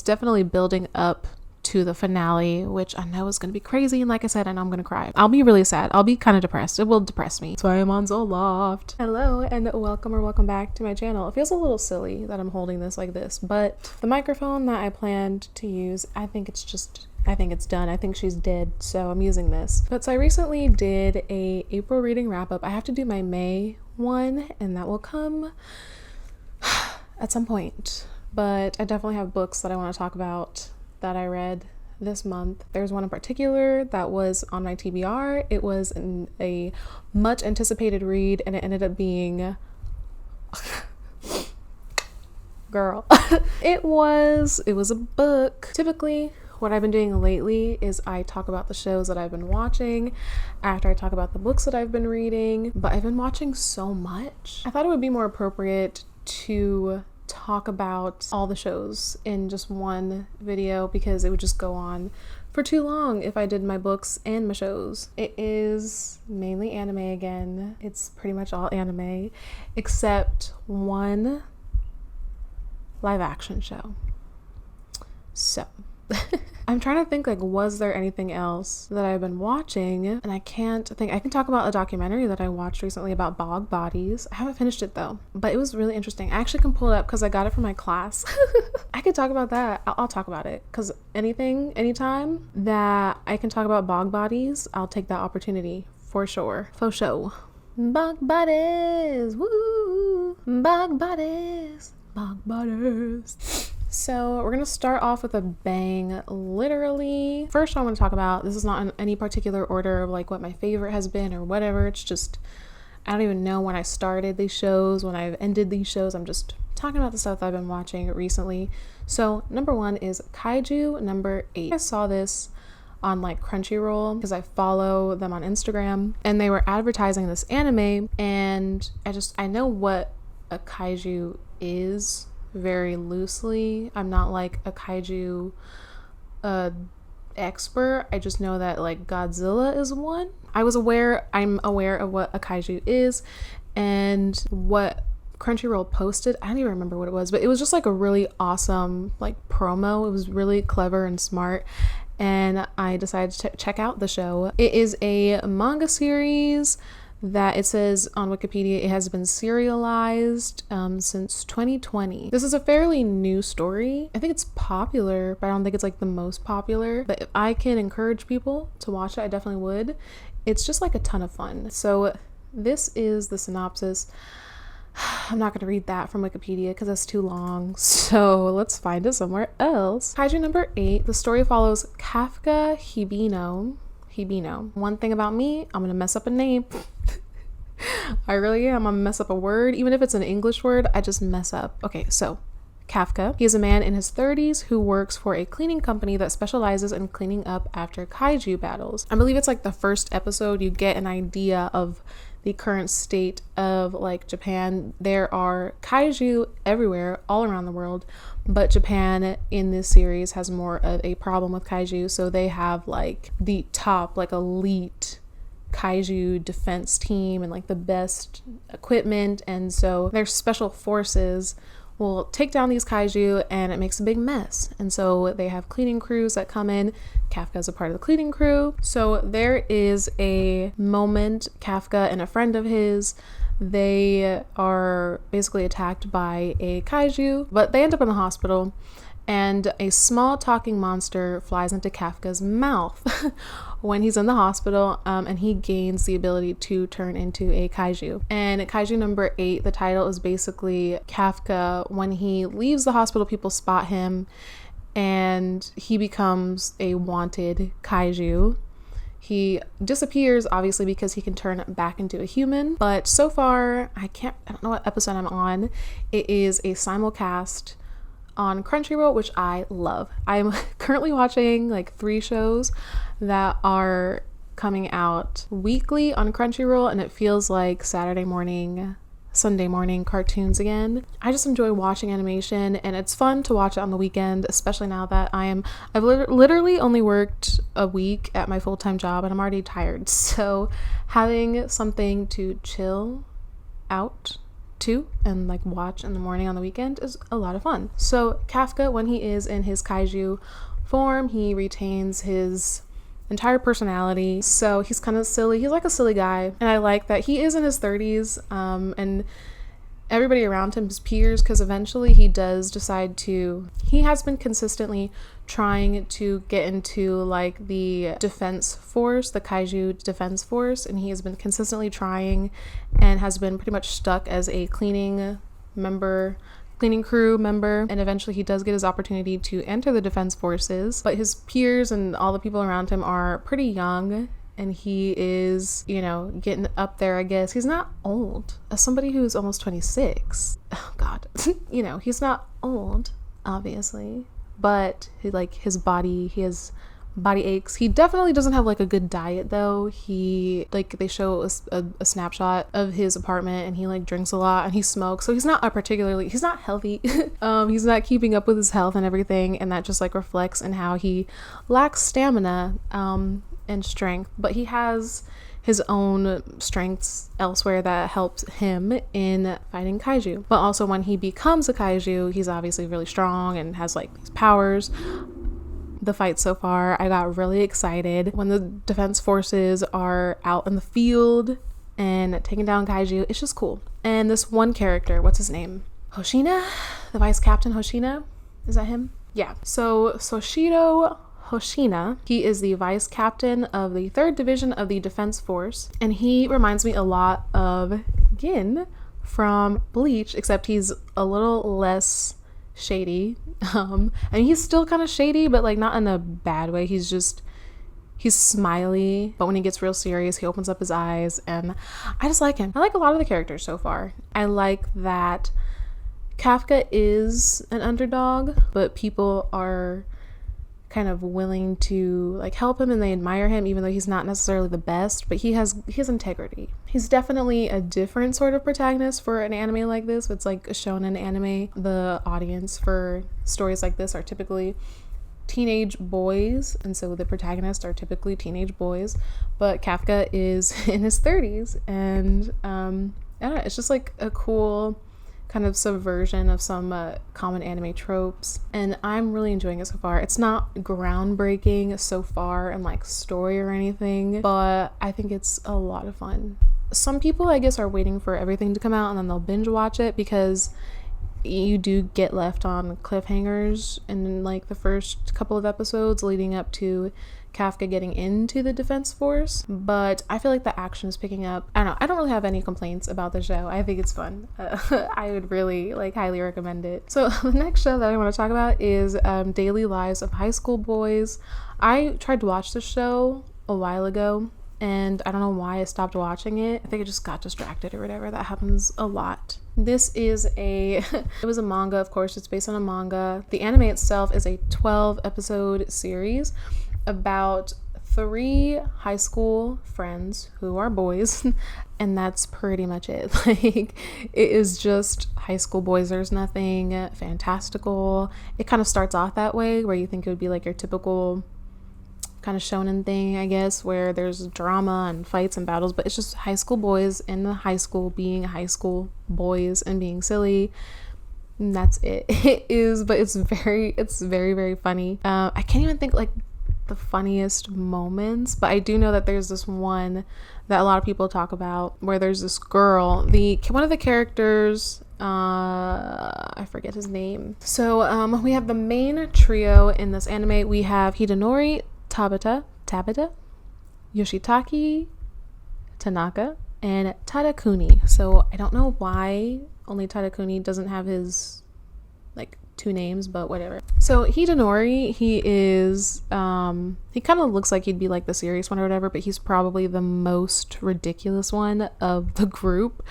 it's definitely building up to the finale, which I know is going to be crazy. And like I said, I know I'm going to cry. I'll be really sad. I'll be kind of depressed. It will depress me. That's why I'm on Zoloft. Hello and welcome back to my channel. It feels a little silly that I'm holding this like this, but the microphone that I planned to use, I think it's done. I think she's dead, so I'm using this. But so I recently did a April reading wrap up. I have to do my May one, and that will come at some point. But I definitely have books that I want to talk about that I read this month. There's one in particular that was on my TBR. It was a much anticipated read, and it ended up being girl. it was a book. Typically what I've been doing lately is I talk about the shows that I've been watching after I talk about the books that I've been reading, but I've been watching so much. I thought it would be more appropriate to talk about all the shows in just one video because it would just go on for too long if I did my books and my shows. It is mainly anime again. It's pretty much all anime except one live action show. So I'm trying to think, like, was there anything else that I've been watching? And I can't think. I can talk about a documentary that I watched recently about bog bodies. I haven't finished it though, but it was really interesting. I actually can pull it up because I got it from my class. I could talk about that. I'll talk about it because anytime that I can talk about bog bodies, I'll take that opportunity for sure. Faux show. Bog bodies, woo! Bog bodies, bog bodies. So we're gonna start off with a bang, literally. First I want to talk about, this is not in any particular order of like what my favorite has been or whatever. It's just, I don't even know when I started these shows, when I've ended these shows. I'm just talking about the stuff that I've been watching recently. So number one is Kaiju No. 8. I saw this on like Crunchyroll because I follow them on Instagram, and they were advertising this anime, and I know what a kaiju is very loosely. I'm not like a kaiju expert. I just know that like Godzilla is one. I'm aware of what a kaiju is, and what Crunchyroll posted, I don't even remember what it was, but it was just like a really awesome like promo. It was really clever and smart, and I decided to check out the show. It is a manga series that it says on Wikipedia it has been serialized since 2020. This is a fairly new story. I think it's popular, but I don't think it's like the most popular. But if I can encourage people to watch it, I definitely would. It's just like a ton of fun. So this is the synopsis. I'm not going to read that from Wikipedia because that's too long. So let's find it somewhere else. Kaiju No. 8. The story follows Kafka Hibino. One thing about me, I'm gonna mess up a name. I really am. I'm gonna mess up a word. Even if it's an English word, I just mess up. Okay, so Kafka. He is a man in his 30s who works for a cleaning company that specializes in cleaning up after kaiju battles. I believe it's like the first episode you get an idea of the current state of like Japan. There are kaiju everywhere, all around the world, but Japan in this series has more of a problem with kaiju. So they have like the top, like elite kaiju defense team and like the best equipment. And so their special forces will take down these kaiju, and it makes a big mess. And so they have cleaning crews that come in. Kafka's a part of the cleaning crew. So there is a moment, Kafka and a friend of his, they are basically attacked by a kaiju, but they end up in the hospital, and a small talking monster flies into Kafka's mouth when he's in the hospital, and he gains the ability to turn into a kaiju. And Kaiju No. 8, the title is basically Kafka, when he leaves the hospital, people spot him, and he becomes a wanted kaiju. He disappears, obviously, because he can turn back into a human. But so far, I don't know what episode I'm on. It is a simulcast on Crunchyroll, which I love. I'm currently watching like 3 shows that are coming out weekly on Crunchyroll, and it feels like Saturday morning, Sunday morning cartoons again. I just enjoy watching animation, and it's fun to watch it on the weekend, especially now that I've literally only worked a week at my full-time job, and I'm already tired. So having something to chill out to and like watch in the morning on the weekend is a lot of fun. So Kafka, when he is in his kaiju form, he retains his entire personality. So he's kind of silly. He's like a silly guy, and I like that he is in his 30s, and everybody around him is peers, because eventually he does decide to, he has been consistently trying to get into like the defense force, the kaiju defense force, and he has been consistently trying and has been pretty much stuck as a cleaning crew member, and eventually he does get his opportunity to enter the defense forces, but his peers and all the people around him are pretty young, and he is, you know, getting up there, I guess. He's not old. As somebody who's almost 26, oh god, you know, he's not old, obviously, but he, like, his body, he has body aches. He definitely doesn't have like a good diet though. He, like, they show a snapshot of his apartment, and he like drinks a lot and he smokes, so he's not he's not healthy. He's not keeping up with his health and everything, and that just like reflects in how he lacks stamina and strength, but he has his own strengths elsewhere that helps him in fighting kaiju. But also when he becomes a kaiju, he's obviously really strong and has like these powers. The fight so far, I got really excited when the defense forces are out in the field and taking down kaiju. It's just cool. And this one character, what's his name? Hoshina? The Vice Captain Hoshina? Is that him? Yeah. So Soshiro Hoshina, he is the vice captain of the 3rd Division of the Defense Force, and he reminds me a lot of Gin from Bleach, except he's a little less shady. And he's still kind of shady, but like not in a bad way. He's smiley, but when he gets real serious, he opens up his eyes, and I just like him. I like a lot of the characters so far. I like that Kafka is an underdog, but people are kind of willing to like help him and they admire him, even though he's not necessarily the best, but he has integrity. He's definitely a different sort of protagonist for an anime like this. It's like a shonen anime. The audience for stories like this are typically teenage boys, and so the protagonists are typically teenage boys, but Kafka is in his 30s, and I don't know, it's just like a cool kind of subversion of some common anime tropes, and I'm really enjoying it so far. It's not groundbreaking so far in like story or anything, but I think it's a lot of fun. Some people, I guess, are waiting for everything to come out and then they'll binge watch it, because you do get left on cliffhangers in like the first couple of episodes leading up to Kafka getting into the defense force, but I feel like the action is picking up. I don't know, I don't really have any complaints about the show. I think it's fun. I would really like highly recommend it. So the next show that I want to talk about is Daily Lives of High School Boys. I tried to watch the show a while ago, and I don't know why I stopped watching it. I think I just got distracted or whatever. That happens a lot. This is it was a manga, of course. It's based on a manga. The anime itself is a 12 episode series about 3 high school friends who are boys, and that's pretty much it. Like, it is just high school boys. There's nothing fantastical. It kind of starts off that way, where you think it would be like your typical kind of shonen thing, I guess, where there's drama and fights and battles, but it's just high school boys in the high school being high school boys and being silly. And that's it. It is, but it's very, very funny. I can't even think like the funniest moments, but I do know that there's this one that a lot of people talk about, where there's this girl, one of the characters, I forget his name. So we have the main trio in this anime. We have Hidenori, Tabata, Yoshitaki, Tanaka, and Tadakuni. So I don't know why only Tadakuni doesn't have his like 2 names, but whatever. So Hidenori, he is he kind of looks like he'd be like the serious one or whatever, but he's probably the most ridiculous one of the group.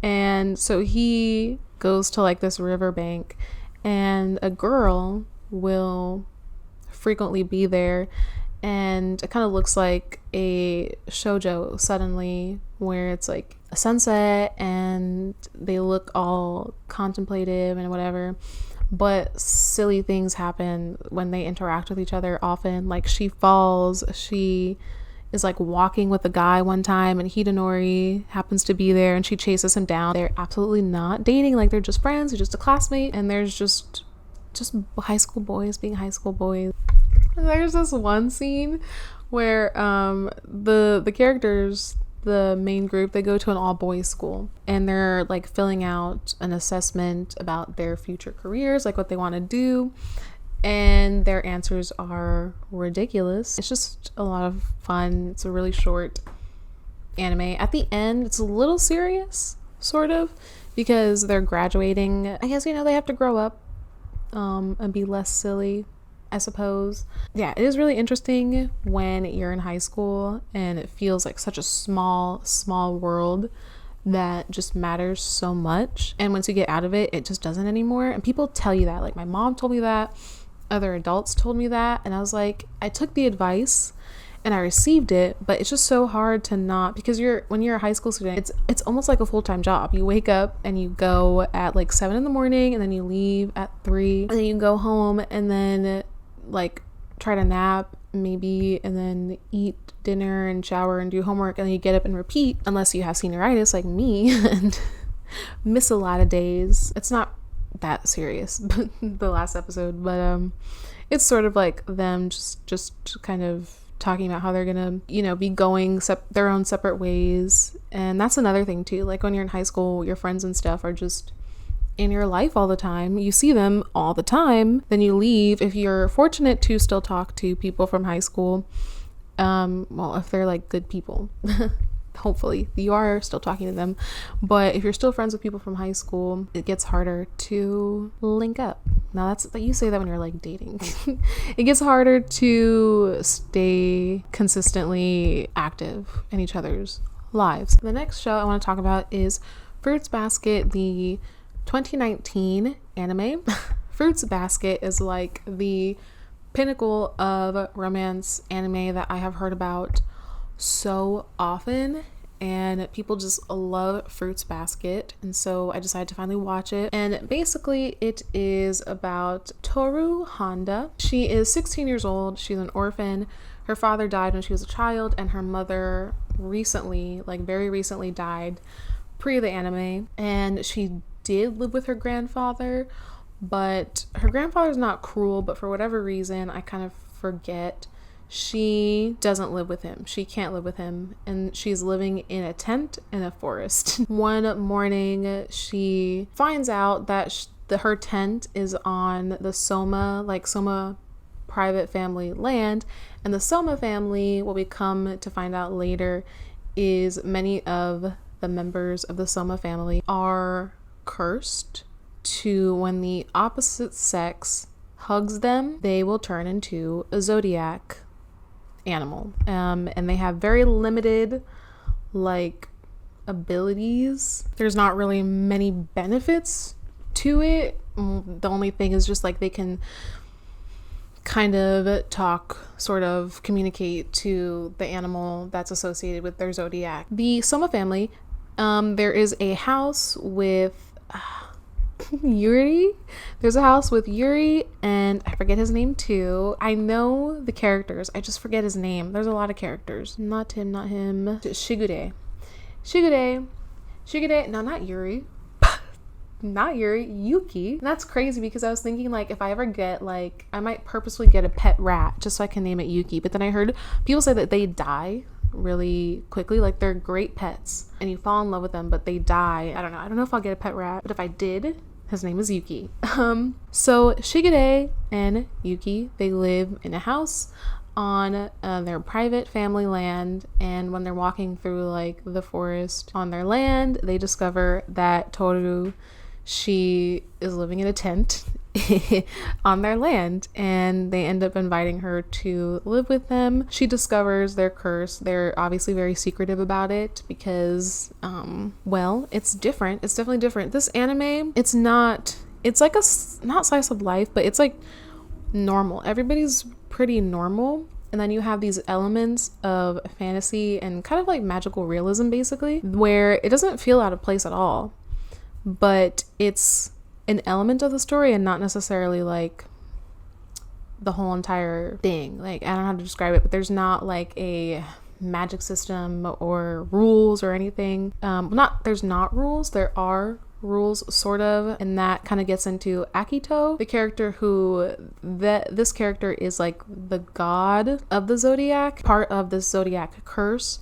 And so he goes to like this riverbank, and a girl will frequently be there, and it kind of looks like a shoujo suddenly, where it's like a sunset and they look all contemplative and whatever, but silly things happen when they interact with each other often. Like, she falls, she is like walking with a guy one time, and Hidenori happens to be there and she chases him down. They're absolutely not dating, like they're just friends, they're just a classmate, and there's just high school boys being high school boys. And there's this one scene where the characters, the main group, they go to an all-boys school and they're like filling out an assessment about their future careers, like what they want to do, and their answers are ridiculous. It's just a lot of fun. It's a really short anime. At the end, it's a little serious, sort of, because they're graduating. I guess, you know, they have to grow up and be less silly, I suppose. Yeah, it is really interesting when you're in high school and it feels like such a small world that just matters so much, and once you get out of it, it just doesn't anymore. And people tell you that, like my mom told me that, other adults told me that, and I was like, I took the advice and I received it, but it's just so hard to not, because when you're a high school student, it's almost like a full-time job. You wake up and you go at like 7 in the morning, and then you leave at 3, and then you go home and then like try to nap maybe, and then eat dinner and shower and do homework, and then you get up and repeat, unless you have senioritis like me and miss a lot of days. It's not that serious, but the last episode, but it's sort of like them just kind of talking about how they're gonna, you know, be going their own separate ways. And that's another thing too, like when you're in high school, your friends and stuff are just in your life all the time. You see them all the time, then you leave. If you're fortunate to still talk to people from high school, well, if they're like good people, hopefully you are still talking to them. But if you're still friends with people from high school, it gets harder to link up. Now that's, you say that when you're like dating. It gets harder to stay consistently active in each other's lives. The next show I want to talk about is Fruits Basket, the 2019 anime. Fruits Basket is like the pinnacle of romance anime that I have heard about so often, and people just love Fruits Basket, and so I decided to finally watch it. And basically it is about Toru Honda. She is 16 years old. She's an orphan. Her father died when she was a child, and her mother recently, like very recently, died pre the anime, and she did live with her grandfather, but her grandfather's not cruel, but for whatever reason, I kind of forget, she doesn't live with him. She can't live with him, and she's living in a tent in a forest. One morning, she finds out that her tent is on the Soma private family land, and the Soma family, what we come to find out later, is many of the members of the Soma family are cursed to, when the opposite sex hugs them, they will turn into a zodiac animal, and they have very limited like abilities. There's not really many benefits to it. The only thing is just like they can kind of talk, sort of communicate to the animal that's associated with their zodiac. The Soma family, there is a house with Yuri. There's a house with Yuri, and I forget his name too. I know the characters, I just forget his name. There's a lot of characters. Not him. Shigure. No, not Yuri. Not Yuri. Yuki. And that's crazy, because I was thinking, like, if I ever get, like, I might purposely get a pet rat just so I can name it Yuki. But then I heard people say that they die really quickly, like they're great pets and you fall in love with them, but they die. I don't know if I'll get a pet rat, but if I did, his name is Yuki. So Shigure and Yuki, they live in a house on their private family land, and when they're walking through like the forest on their land, they discover that Toru, she is living in a tent on their land, and they end up inviting her to live with them. She discovers their curse. They're obviously very secretive about it because well, it's different. It's definitely different. This anime, it's like a not slice of life, but it's like normal. Everybody's pretty normal, and then you have these elements of fantasy and kind of like magical realism, basically, where it doesn't feel out of place at all, but it's an element of the story and not necessarily like the whole entire thing. Like, I don't know how to describe it, but there's not like a magic system or rules or anything. There's not rules, there are rules sort of, and that kind of gets into Akito, the character this character is like the god of the zodiac. Part of the zodiac curse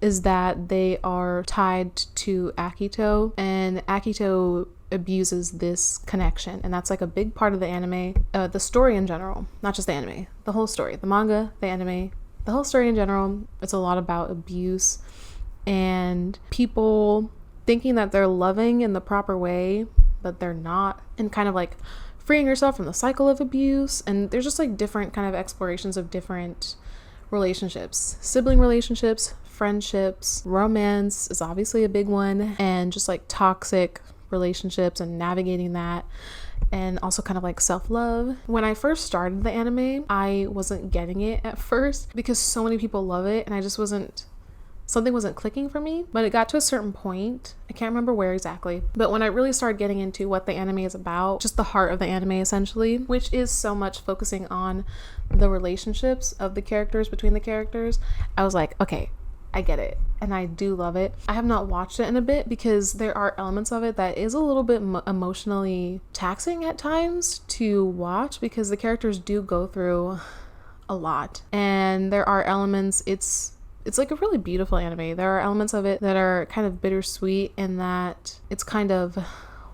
is that they are tied to Akito, and Akito abuses this connection, and that's like a big part of the anime, the story in general, not just the anime, the whole story, the manga, the anime, the whole story in general. It's a lot about abuse and people thinking that they're loving in the proper way, but they're not, and kind of like freeing yourself from the cycle of abuse. And there's just like different kind of explorations of different relationships, sibling relationships, friendships, romance is obviously a big one, and just like toxic relationships and navigating that, and also kind of like self-love. When I first started the anime, I wasn't getting it at first because so many people love it, and something wasn't clicking for me. But it got to a certain point, I can't remember where exactly, but when I really started getting into what the anime is about, just the heart of the anime essentially, which is so much focusing on the relationships of the characters, between the characters, I was like, okay, I get it, and I do love it. I have not watched it in a bit because there are elements of it that is a little bit emotionally taxing at times to watch, because the characters do go through a lot, and there are elements, it's like a really beautiful anime. There are elements of it that are kind of bittersweet in that it's kind of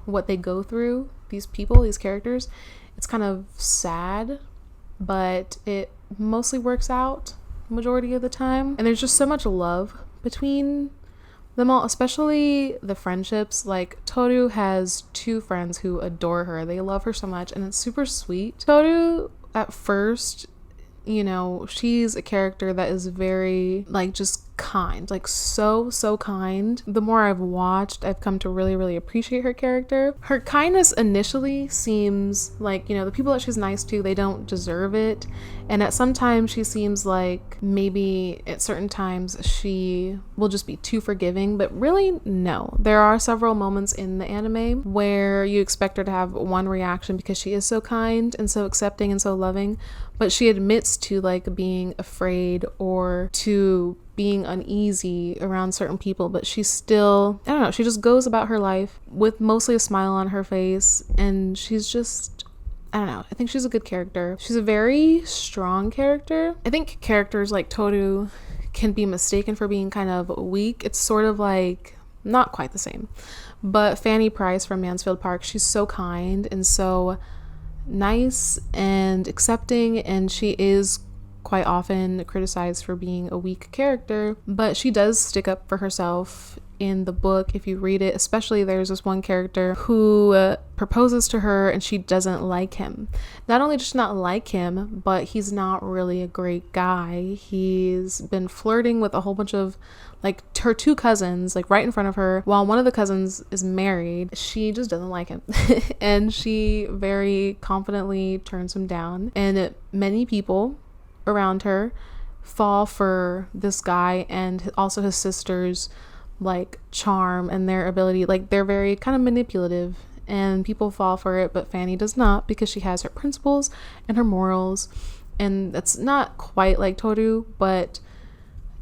what they go through, these people, these characters. It's kind of sad, but it mostly works out majority of the time, and there's just so much love between them all, especially the friendships. Like Toru has two friends who adore her, they love her so much, and it's super sweet. Toru at first, you know, she's a character that is very like just kind, like so kind. The more I've watched, I've come to really appreciate her character. Her kindness initially seems like, you know, the people that she's nice to, they don't deserve it, and at some times she seems like maybe at certain times she will just be too forgiving, but really no. There are several moments in the anime where you expect her to have one reaction because she is so kind and so accepting and so loving, but she admits to like being afraid or to being uneasy around certain people, but she's still, I don't know, she just goes about her life with mostly a smile on her face, and she's just, I don't know, I think she's a good character. She's a very strong character. I think characters like Toru can be mistaken for being kind of weak. It's sort of like, not quite the same, but Fanny Price from Mansfield Park, she's so kind and so nice and accepting, and she is quite often criticized for being a weak character, but she does stick up for herself in the book. If you read it, especially, there's this one character who proposes to her and she doesn't like him. Not only does she not like him, but he's not really a great guy. He's been flirting with a whole bunch of like her two cousins, like right in front of her, while one of the cousins is married. She just doesn't like him and she very confidently turns him down, and many people around her fall for this guy and also his sister's like charm and their ability. Like they're very kind of manipulative, and people fall for it, but Fanny does not, because she has her principles and her morals, and that's not quite like Toru, but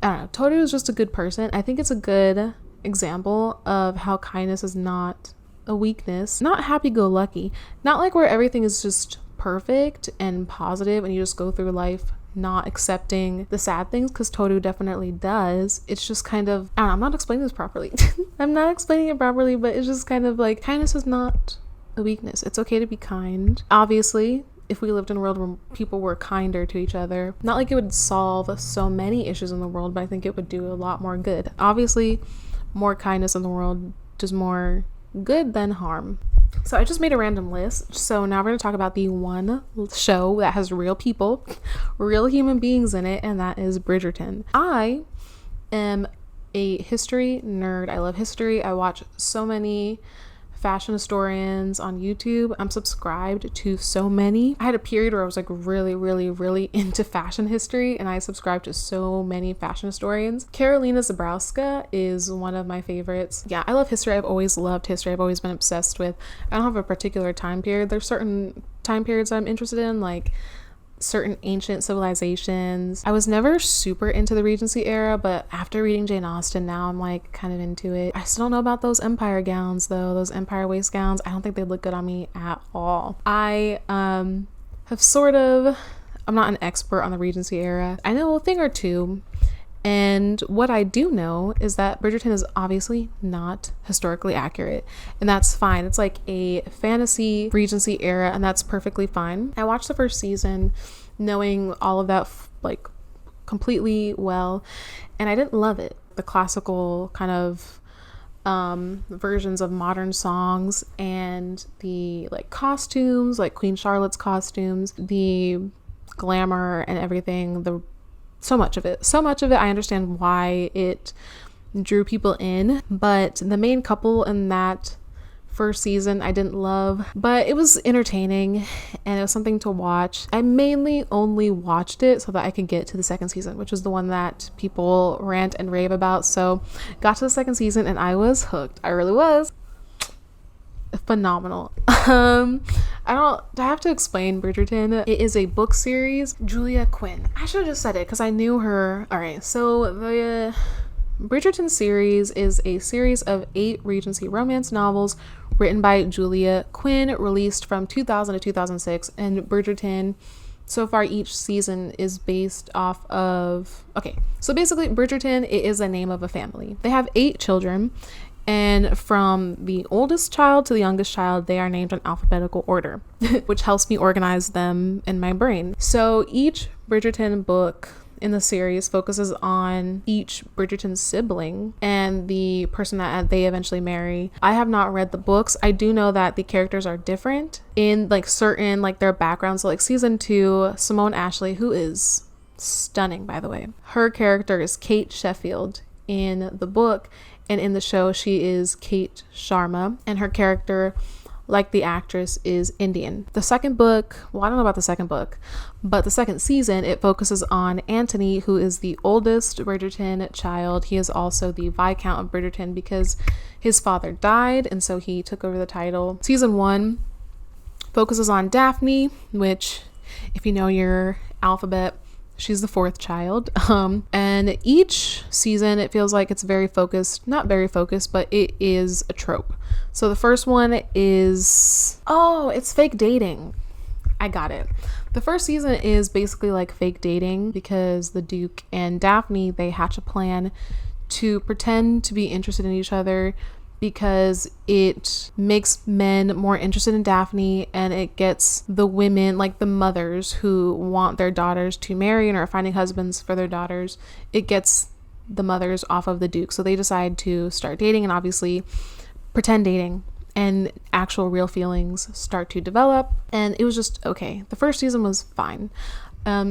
I don't know, Toru is just a good person. I think it's a good example of how kindness is not a weakness, not happy-go-lucky, not like where everything is just perfect and positive and you just go through life not accepting the sad things, because Toru definitely does. It's just kind of, I don't know, I'm not explaining this properly. I'm not explaining it properly, but it's just kind of like, kindness is not a weakness. It's okay to be kind. Obviously, if we lived in a world where people were kinder to each other, not like it would solve so many issues in the world, but I think it would do a lot more good. Obviously, more kindness in the world does more good than harm. So I just made a random list. So now we're going to talk about the one show that has real people, real human beings in it, and that is Bridgerton. I am a history nerd. I love history. I watch so many fashion historians on YouTube. I'm subscribed to so many. I had a period where I was like really into fashion history, and I subscribed to so many fashion historians. Karolina Zabrowska is one of my favorites. Yeah, I love history. I've always loved history. I've always been obsessed with, I don't have a particular time period. There's certain time periods I'm interested in, like certain ancient civilizations. I was never super into the Regency era, but after reading Jane Austen, now I'm like kind of into it. I still don't know about those empire gowns though, those empire waist gowns. I don't think they look good on me at all. I have sort of, I'm not an expert on the Regency era. I know a thing or two. And what I do know is that Bridgerton is obviously not historically accurate, and that's fine. It's like a fantasy Regency era, and that's perfectly fine. I watched the first season knowing all of that like completely well, and I didn't love it. The classical kind of versions of modern songs and the like costumes, like Queen Charlotte's costumes, the glamour and everything, so much of it. I understand why it drew people in, but the main couple in that first season I didn't love, but it was entertaining and it was something to watch. I mainly only watched it so that I could get to the second season, which was the one that people rant and rave about. So got to the second season and I was hooked. I really was. Phenomenal. I have to explain Bridgerton. It is a book series. Julia Quinn. I should have just said it because I knew her. All right, so the Bridgerton series is a series of 8 Regency romance novels written by Julia Quinn, released from 2000 to 2006. And Bridgerton, so far each season is based off of, okay, so basically Bridgerton, it is a name of a family. They have 8 children. And from the oldest child to the youngest child, they are named in alphabetical order, which helps me organize them in my brain. So each Bridgerton book in the series focuses on each Bridgerton sibling and the person that they eventually marry. I have not read the books. I do know that the characters are different in like certain like their backgrounds. So like season 2, Simone Ashley, who is stunning by the way, her character is Kate Sheffield in the book. And in the show, she is Kate Sharma, and her character, like the actress, is Indian. The second book, well, I don't know about the second book, but the second season, it focuses on Anthony, who is the oldest Bridgerton child. He is also the Viscount of Bridgerton because his father died, and so he took over the title. Season 1 focuses on Daphne, which, if you know your alphabet, she's the 4th child. And each season it feels like it's very focused, not very focused, but it is a trope. So the first one is, it's fake dating. I got it. The first season is basically like fake dating because the Duke and Daphne, they hatch a plan to pretend to be interested in each other because it makes men more interested in Daphne, and it gets the women, like the mothers who want their daughters to marry and are finding husbands for their daughters, it gets the mothers off of the Duke. So they decide to start dating and obviously pretend dating, and actual real feelings start to develop. And it was just okay. The first season was fine.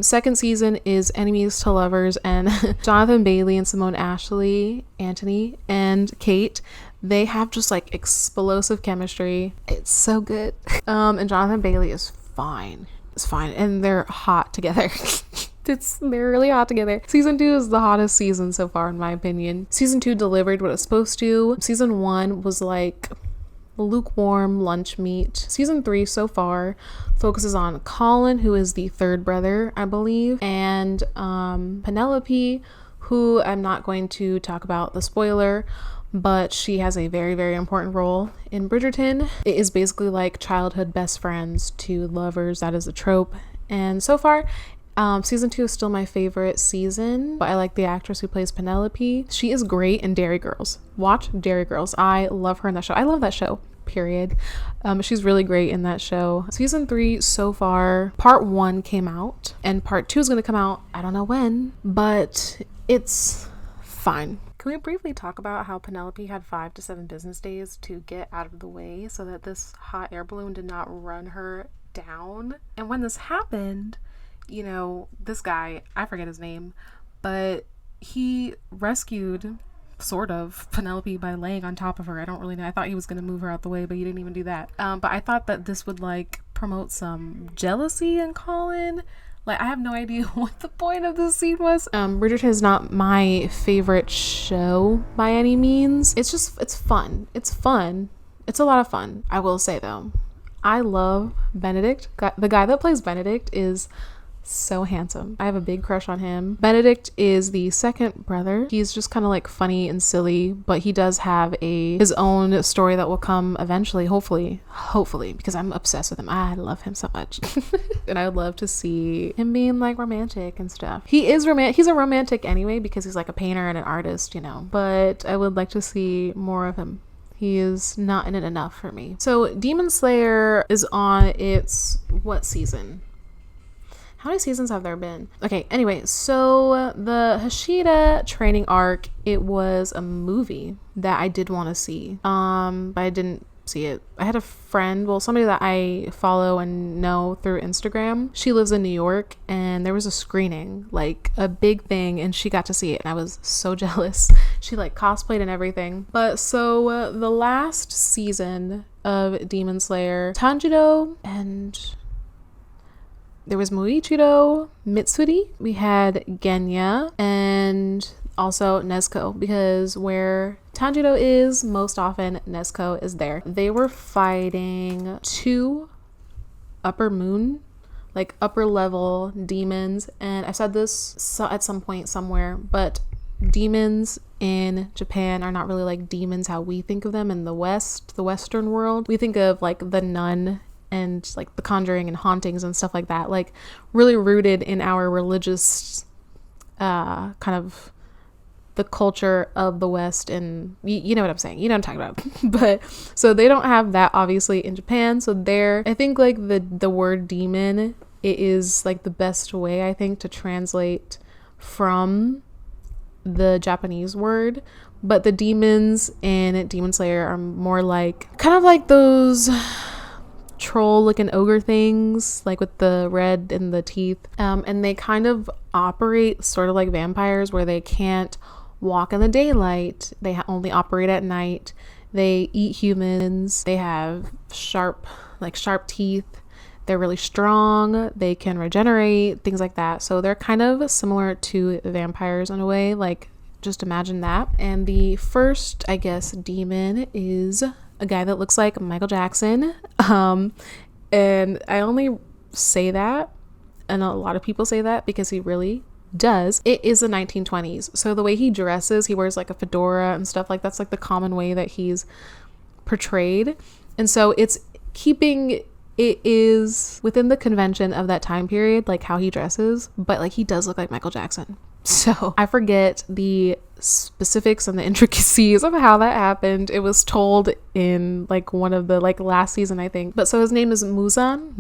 Second season is enemies to lovers, and Jonathan Bailey and Simone Ashley, Anthony and Kate, they have just like explosive chemistry. It's so good. And Jonathan Bailey is fine. It's fine. And they're hot together. They're really hot together. Season 2 is the hottest season so far, in my opinion. Season 2 delivered what it was supposed to. Season 1 was like lukewarm lunch meat. Season 3 so far focuses on Colin, who is the 3rd brother, I believe, and Penelope, who I'm not going to talk about the spoiler, but she has a very, very important role in Bridgerton. It is basically like childhood best friends to lovers. That is a trope. And so far, season 2 is still my favorite season, but I like the actress who plays Penelope. She is great in Dairy Girls. Watch Dairy Girls. I love her in that show. I love that show, period. She's really great in that show. Season 3 so far, part 1 came out and part 2 is going to come out, I don't know when, but it's fine. Can we briefly talk about how Penelope had 5 to 7 business days to get out of the way so that this hot air balloon did not run her down? And when this happened, you know, this guy, I forget his name, but he rescued sort of Penelope by laying on top of her. I don't really know. I thought he was going to move her out the way, but he didn't even do that. But I thought that this would like promote some jealousy in Colin. Like, I have no idea what the point of this scene was. Bridgerton is not my favorite show by any means. It's fun. It's fun. It's a lot of fun, I will say, though. I love Benedict. The guy that plays Benedict is So handsome. I have a big crush on him. Benedict is the second brother. He's just kind of like funny and silly, but he does have his own story that will come eventually, hopefully, because I'm obsessed with him. I love him so much. And I would love to see him being like romantic and stuff. He's a romantic anyway, because he's like a painter and an artist, you know, but I would like to see more of him. He is not in it enough for me. So Demon Slayer is on its what season? How many seasons have there been? Okay, anyway, so the Hashida training arc, it was a movie that I did want to see, but I didn't see it. I had a friend, somebody that I follow and know through Instagram. She lives in New York, and there was a screening, like a big thing, and she got to see it, and I was so jealous. She like cosplayed and everything. But so the last season of Demon Slayer, Tanjiro and... there was Muichiro, Mitsuri, we had Genya, and also Nezuko, because where Tanjiro is, most often Nezuko is there. They were fighting 2 upper moon, like upper level demons, and I said this at some point somewhere, but demons in Japan are not really like demons how we think of them in the Western world. We think of like the Nun and like The Conjuring and hauntings and stuff like that, like really rooted in our religious kind of the culture of the West, and you know what I'm saying, you know what I'm talking about. But so they don't have that obviously in Japan, so I think like the word demon, it is like the best way I think to translate from the Japanese word. But the demons in Demon Slayer are more like kind of like those troll looking ogre things, like with the red and the teeth, and they kind of operate sort of like vampires, where they can't walk in the daylight, they only operate at night, they eat humans, they have sharp teeth, they're really strong, they can regenerate, things like that. So they're kind of similar to vampires in a way, like just imagine that. And the first, I guess, demon is a guy that looks like Michael Jackson, and I only say that, and a lot of people say that, because he really does. It is the 1920s, so the way he dresses, he wears like a fedora and stuff, like that's like the common way that he's portrayed, and so it is within the convention of that time period, like how he dresses, but like he does look like Michael Jackson. So I forget the specifics and the intricacies of how that happened. It was told in like one of the like last season, I think. But so his name is Muzan,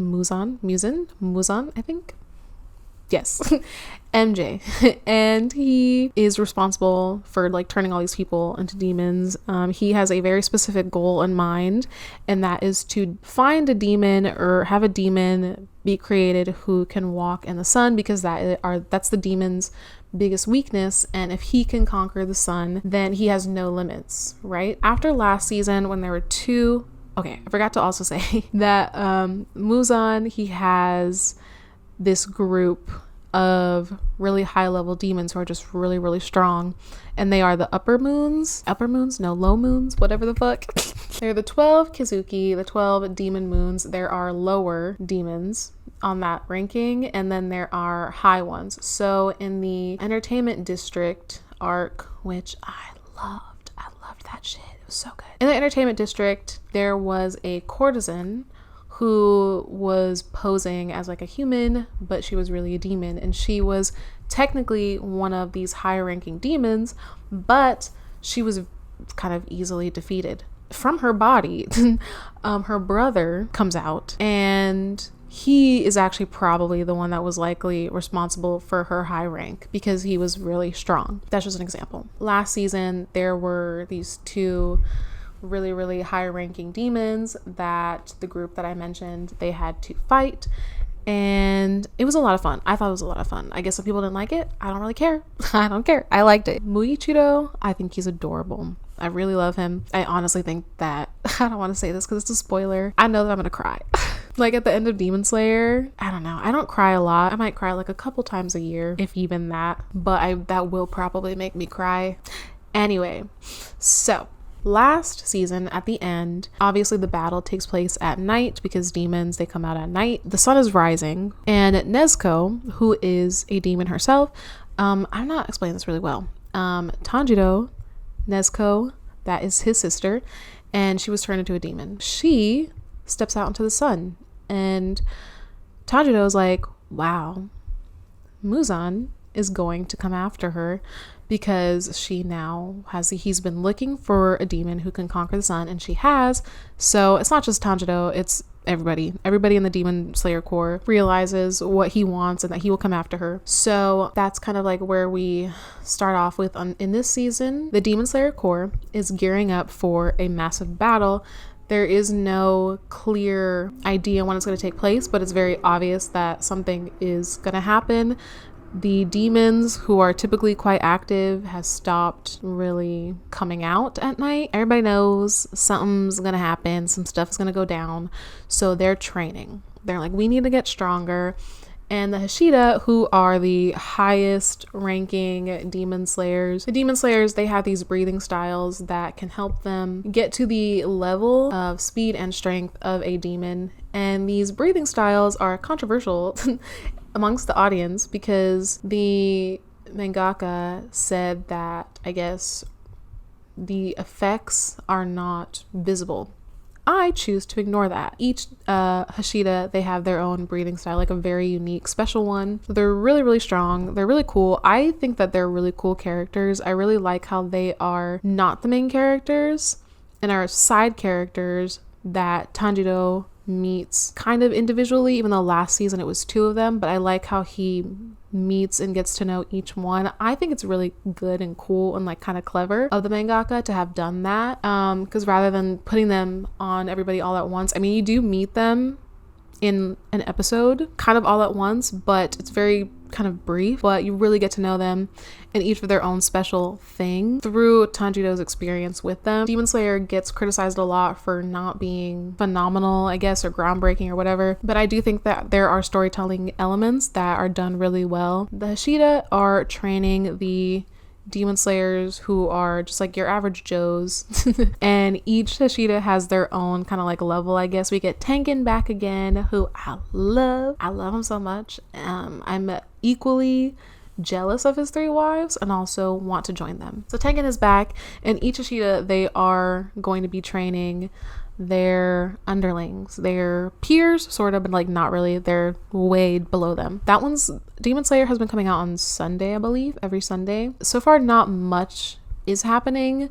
I think. Yes. MJ. And he is responsible for like turning all these people into demons. He has a very specific goal in mind, and that is to find a demon, or have a demon be created who can walk in the sun, because that's the demon's biggest weakness, and if he can conquer the sun, then he has no limits, right? After last season, when there were 2, okay, I forgot to also say that Muzan, he has this group of really high level demons who are just really, really strong, and they are the low moons, whatever the fuck. They're the 12 Kizuki, the 12 demon moons. There are lower demons on that ranking, and then there are high ones. So in the entertainment district arc, which I loved that shit, it was so good. In the entertainment district, there was a courtesan who was posing as like a human, but she was really a demon, and she was technically one of these higher ranking demons, but she was kind of easily defeated. From her body, her brother comes out, and he is actually probably the one that was likely responsible for her high rank, because he was really strong. That's just an example. Last season, there were these 2 really, really high ranking demons that the group that I mentioned, they had to fight, and it was a lot of fun. I thought it was a lot of fun. I guess some people didn't like it. I don't really care. I don't care. I liked it. Muichiro, I think he's adorable. I really love him. I honestly think that, I don't want to say this because it's a spoiler, I know that I'm gonna cry. Like at the end of Demon Slayer, I don't know, I don't cry a lot. I might cry like a couple times a year, if even that, but that will probably make me cry. Anyway, so last season, at the end, obviously the battle takes place at night because demons, they come out at night. The sun is rising, and Nezuko, who is a demon herself, I'm not explaining this really well. Tanjiro, Nezuko, that is his sister, and she was turned into a demon. She steps out into the sun, and Tanjiro is like, wow, Muzan is going to come after her because he's been looking for a demon who can conquer the sun, and she has. So it's not just Tanjiro, it's everybody in the Demon Slayer Corps realizes what he wants and that he will come after her. So that's kind of like where we start off with. In this season, the Demon Slayer Corps is gearing up for a massive battle. There is no clear idea when it's going to take place, but it's very obvious that something is going to happen. The demons, who are typically quite active, has stopped really coming out at night. Everybody knows something's gonna happen, some stuff is gonna go down, so they're training. They're like, we need to get stronger. And the Hashira, who are the highest ranking demon slayers, they have these breathing styles that can help them get to the level of speed and strength of a demon. And these breathing styles are controversial amongst the audience because the mangaka said that, I guess, the effects are not visible. I choose to ignore that. Each Hashira, they have their own breathing style, like a very unique, special one. They're really, really strong. They're really cool. I think that they're really cool characters. I really like how they are not the main characters and are side characters that Tanjiro meets kind of individually, even though last season it was 2 of them, but I like how he meets and gets to know each one. I think it's really good and cool and like kind of clever of the mangaka to have done that, because rather than putting them on everybody all at once, I mean, you do meet them in an episode kind of all at once, but it's very kind of brief, but you really get to know them and each of their own special thing through Tanjiro's experience with them. Demon Slayer gets criticized a lot for not being phenomenal, I guess, or groundbreaking or whatever, but I do think that there are storytelling elements that are done really well. The Hashira are training the Demon Slayers, who are just like your average Joes, and each Hashira has their own kind of like level, I guess. We get Tengen back again, who I love him so much. I'm equally jealous of his 3 wives and also want to join them. So Tengen is back, and each Hashira, they are going to be training their underlings, their peers, sort of, but like not really. They're way below them. Demon Slayer has been coming out on Sunday, I believe, every Sunday. So far, not much is happening,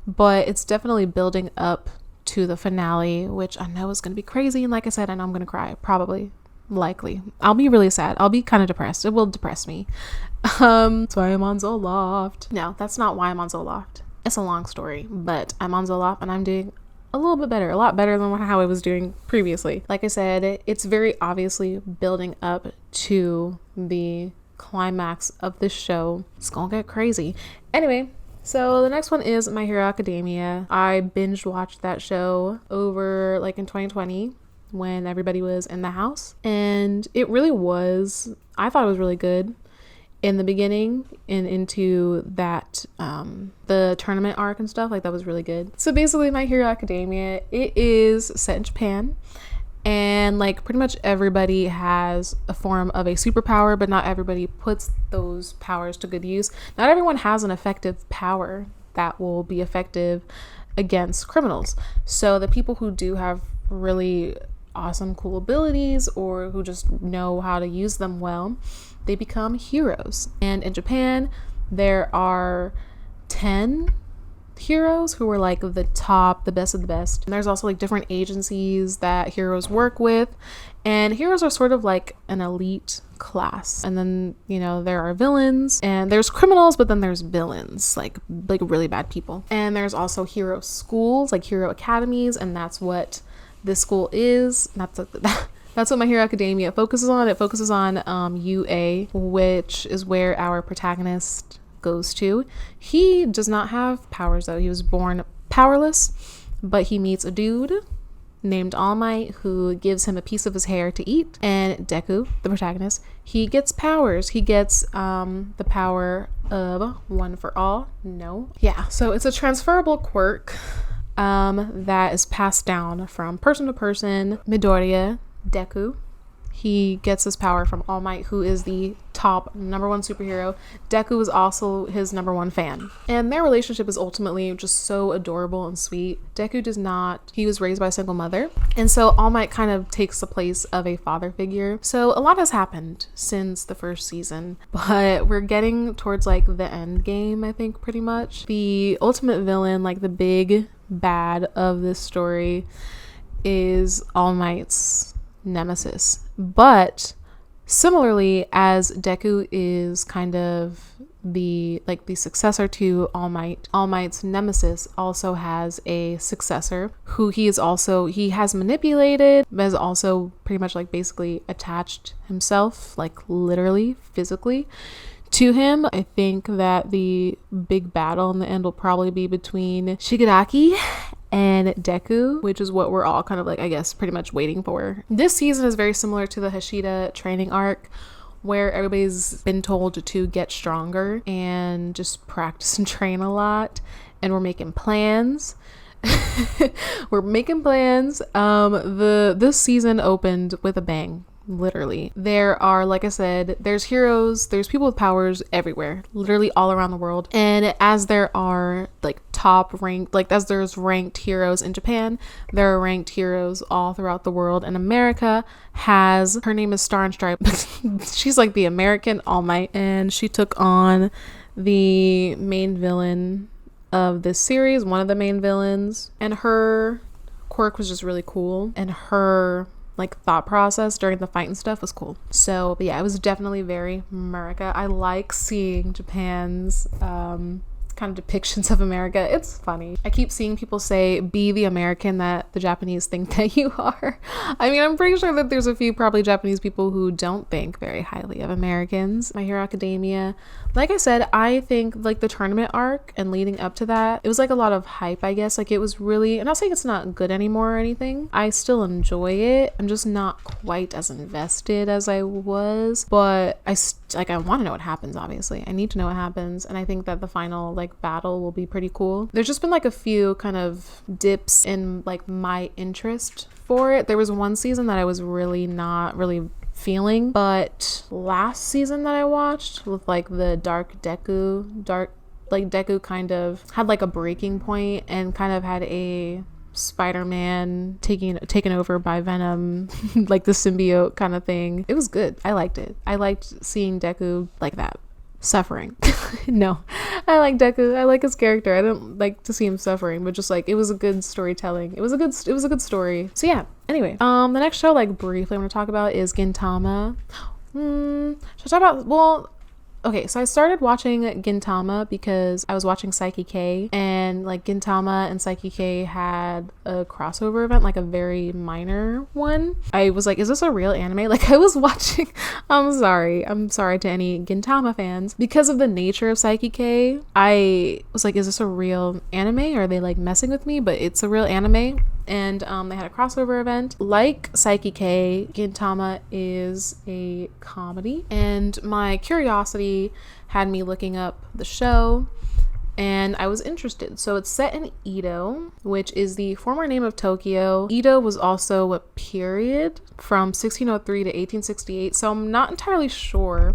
but it's definitely building up to the finale, which I know is going to be crazy. And like I said, I know I'm going to cry, probably, likely. I'll be really sad. I'll be kind of depressed. It will depress me. That's why I'm on Zoloft. No, that's not why I'm on Zoloft. It's a long story, but I'm on Zoloft and I'm doing a little bit better, a lot better than how I was doing previously. Like I said, it's very obviously building up to the climax of this show. It's gonna get crazy. Anyway, so the next one is My Hero Academia. I binge watched that show over like in 2020 when everybody was in the house, and it really was, I thought it was really good in the beginning and into that the tournament arc and stuff. Like, that was really good. So basically, My Hero Academia, it is set in Japan, and like pretty much everybody has a form of a superpower, but not everybody puts those powers to good use. Not everyone has an effective power that will be effective against criminals. So the people who do have really awesome, cool abilities, or who just know how to use them well, they become heroes. And in Japan, there are 10 heroes who are like the top, the best of the best. And there's also like different agencies that heroes work with, and heroes are sort of like an elite class. And then, you know, there are villains, and there's criminals, but then there's villains, like really bad people. And there's also hero schools, like hero academies, and that's what this school is. That's what My Hero Academia focuses on. It focuses on UA, which is where our protagonist goes to. He does not have powers, though. He was born powerless, but he meets a dude named All Might who gives him a piece of his hair to eat. And Deku, the protagonist, he gets powers. He gets the power of One for All? No. Yeah, so it's a transferable quirk that is passed down from person to person. Midoriya, Deku, he gets his power from All Might, who is the top number one superhero. Deku is also his number one fan. And their relationship is ultimately just so adorable and sweet. Deku does not, he was raised by a single mother. And so All Might kind of takes the place of a father figure. So a lot has happened since the first season, but we're getting towards like the end game, I think, pretty much. The ultimate villain, like the big bad of this story, is All Might's nemesis. But similarly, as Deku is kind of the successor to All Might's nemesis also has a successor who he has manipulated, but has also pretty much like basically attached himself, like literally physically, to him. I think that the big battle in the end will probably be between Shigaraki and Deku, which is what we're all kind of like, I guess, pretty much waiting for. This season is very similar to the Hashira training arc, where everybody's been told to get stronger and just practice and train a lot, and we're making plans. This season opened with a bang. Literally, there are, like I said, there's heroes, there's people with powers everywhere, literally all around the world. And as there are like top ranked, like as there's ranked heroes in Japan, there are ranked heroes all throughout the world. And America has, her name is Star and Stripe. She's like the American All Might, and she took on the main villain of this series, one of the main villains, and her quirk was just really cool, and her like thought process during the fight and stuff was cool. So, but yeah, it was definitely very America. I like seeing Japan's kind of depictions of America. It's funny. I keep seeing people say, be the American that the Japanese think that you are. I mean, I'm pretty sure that there's a few probably Japanese people who don't think very highly of Americans. My Hero Academia, like I said, I think like the tournament arc and leading up to that, it was like a lot of hype, I guess. Like it was really, I'm not saying it's not good anymore or anything. I still enjoy it. I'm just not quite as invested as I was, but I want to know what happens, obviously. I need to know what happens, and I think that the final like battle will be pretty cool. There's just been like a few kind of dips in like my interest for it. There was one season that I was really not really feeling, but last season that I watched with like the Deku kind of had like a breaking point and kind of had a Spider-Man taken over by Venom, like the symbiote kind of thing. It was good. I liked it. I liked seeing Deku like that, suffering. No, I like Deku. I like his character. I don't like to see him suffering, but just like it was a good storytelling. It was a good story. So yeah. Anyway, the next show, like briefly, I'm gonna talk about is Gintama. Should I talk about? Well, okay, so I started watching Gintama because I was watching Saiki K, and like Gintama and Saiki K had a crossover event, like a very minor one. I was like, is this a real anime? Like I was watching, I'm sorry to any Gintama fans. Because of the nature of Saiki K, I was like, is this a real anime? Or are they like messing with me? But it's a real anime. And they had a crossover event. Like Saiki K, Gintama is a comedy, and my curiosity had me looking up the show, and I was interested. So it's set in Edo, which is the former name of Tokyo. Edo was also a period from 1603 to 1868, so I'm not entirely sure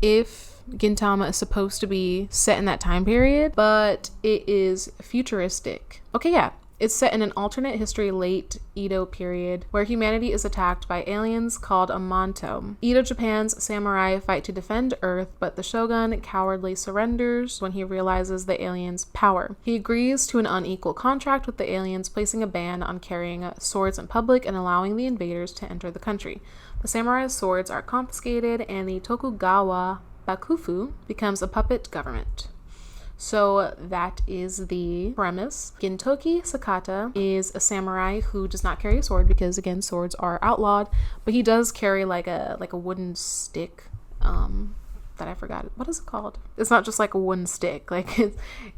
if Gintama is supposed to be set in that time period, but it is futuristic. Okay, yeah. It's set in an alternate history late Edo period where humanity is attacked by aliens called a Manto. Edo Japan's samurai fight to defend Earth, but the shogun cowardly surrenders when he realizes the aliens' power. He agrees to an unequal contract with the aliens, placing a ban on carrying swords in public and allowing the invaders to enter the country. The samurai's swords are confiscated, and the Tokugawa Bakufu becomes a puppet government. So that is the premise. Gintoki Sakata is a samurai who does not carry a sword because, again, swords are outlawed, but he does carry like a wooden stick that I forgot. What is it called? It's not just like a wooden stick. Like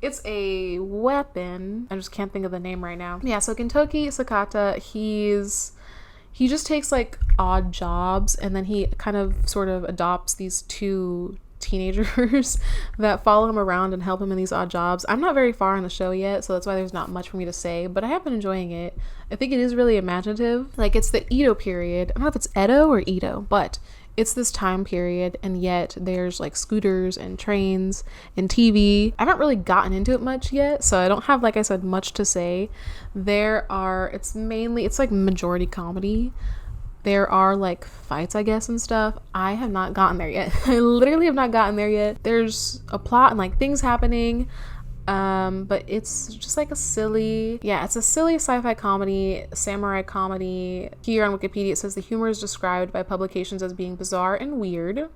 it's a weapon. I just can't think of the name right now. Yeah, so Gintoki Sakata, he just takes like odd jobs, and then he kind of sort of adopts these two teenagers that follow him around and help him in these odd jobs. I'm not very far in the show yet, so that's why there's not much for me to say, but I have been enjoying it. I think it is really imaginative. Like, it's the Edo period. I don't know if it's Edo or Edo, but it's this time period, and yet there's like scooters and trains and TV. I haven't really gotten into it much yet, so I don't have, like I said, much to say. It's like majority comedy. There are like fights, I guess, and stuff. I have not gotten there yet. I literally have not gotten there yet. There's a plot and like things happening. But it's just like it's a silly sci-fi comedy, samurai comedy. Here on Wikipedia it says the humor is described by publications as being bizarre and weird.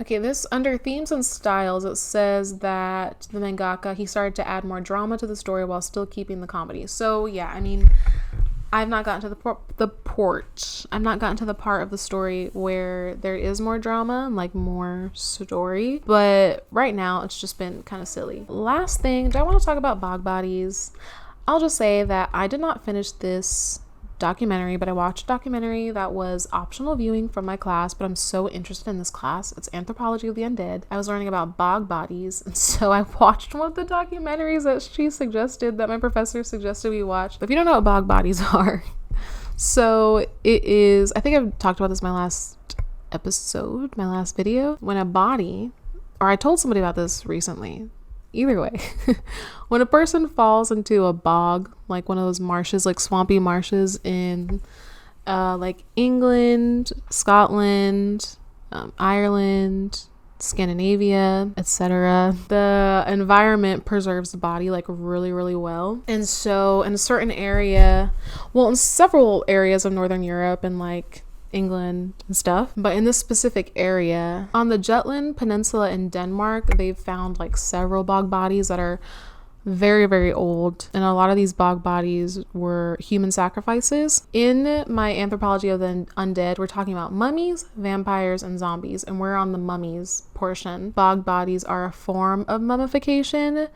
Okay, this under themes and styles, it says that the mangaka, he started to add more drama to the story while still keeping the comedy. So yeah, I mean, I've not gotten to I've not gotten to the part of the story where there is more drama and like more story, but right now it's just been kind of silly. Last thing, do I want to talk about bog bodies? I'll just say that I did not finish this documentary, but I watched a documentary that was optional viewing from my class, but I'm so interested in this class. It's Anthropology of the Undead. I was learning about bog bodies, and so I watched one of the documentaries that my professor suggested we watch. If you don't know what bog bodies are, so it is, I think I've talked about this in my last video, when a body, or I told somebody about this recently. Either way, when a person falls into a bog, like one of those marshes, like swampy marshes in like England, Scotland, Ireland, Scandinavia, etc., the environment preserves the body like really, really well. And so in a certain area, well, in several areas of Northern Europe and like England and stuff, but in this specific area on the Jutland Peninsula in Denmark, they've found like several bog bodies that are very, very old, and a lot of these bog bodies were human sacrifices. In my Anthropology of the Undead, we're talking about mummies, vampires, and zombies, and we're on the mummies portion. Bog bodies are a form of mummification.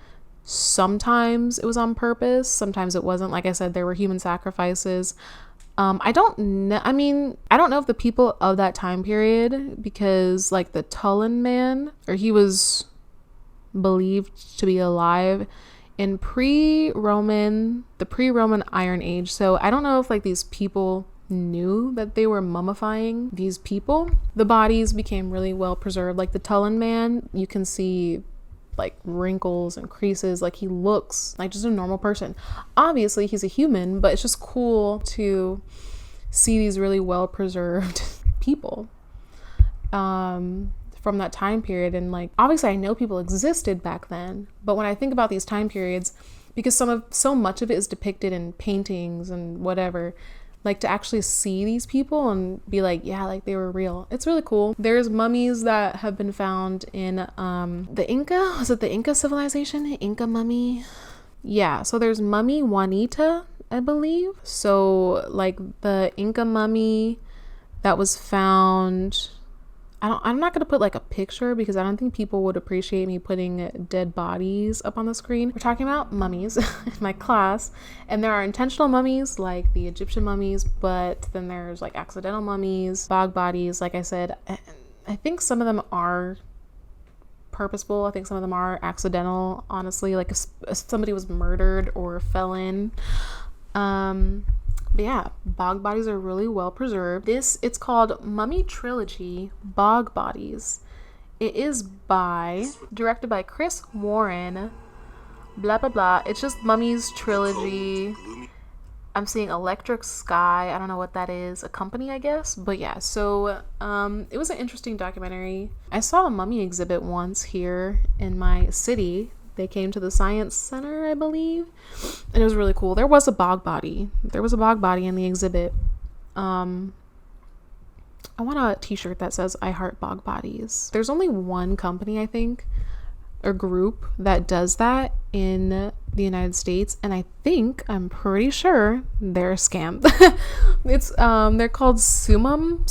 Sometimes it was on purpose, sometimes it wasn't. Like I said, there were human sacrifices. I don't know if the people of that time period, because like the Tullen man, or he was believed to be alive in the pre-Roman Iron Age. So I don't know if like these people knew that they were mummifying these people. The bodies became really well preserved. Like the Tullen man, you can see like wrinkles and creases, like he looks like just a normal person. Obviously he's a human, but it's just cool to see these really well preserved people from that time period. And like obviously I know people existed back then, but when I think about these time periods, because so much of it is depicted in paintings and whatever, like to actually see these people and be like, yeah, like they were real. It's really cool. There's mummies that have been found in the Inca. Was it the Inca civilization? Inca mummy? Yeah, so there's Mummy Juanita, I believe. So like the Inca mummy that was found, I'm not going to put like a picture because I don't think people would appreciate me putting dead bodies up on the screen. We're talking about mummies in my class, and there are intentional mummies like the Egyptian mummies, but then there's like accidental mummies, bog bodies. Like I said, I think some of them are purposeful. I think some of them are accidental, honestly, like if somebody was murdered or fell in. But yeah, bog bodies are really well preserved. It's called Mummy Trilogy, Bog Bodies. It is directed by Chris Warren, blah, blah, blah. It's just Mummies Trilogy. I'm seeing Electric Sky. I don't know what that is. A company, I guess. But yeah, so it was an interesting documentary. I saw a mummy exhibit once here in my city. They came to the Science Center, I believe, and it was really cool. There was a bog body in the exhibit. I want a t-shirt that says I heart bog bodies. There's only one company, I think, or group that does that in the United States, and I'm pretty sure they're a scam. They're called Sumum.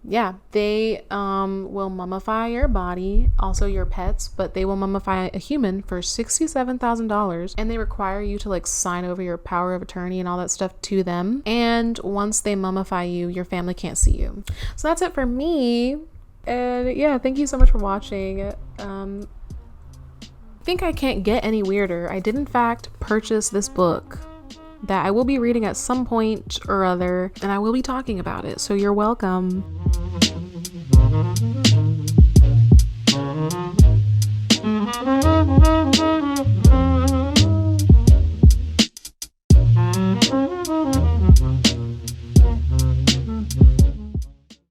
Yeah, they will mummify your body, also your pets, but they will mummify a human for $67,000, and they require you to like sign over your power of attorney and all that stuff to them. And once they mummify you, your family can't see you. So that's it for me. And yeah, thank you so much for watching. I think I can't get any weirder. I did in fact purchase this book that I will be reading at some point or other, and I will be talking about it, so you're welcome.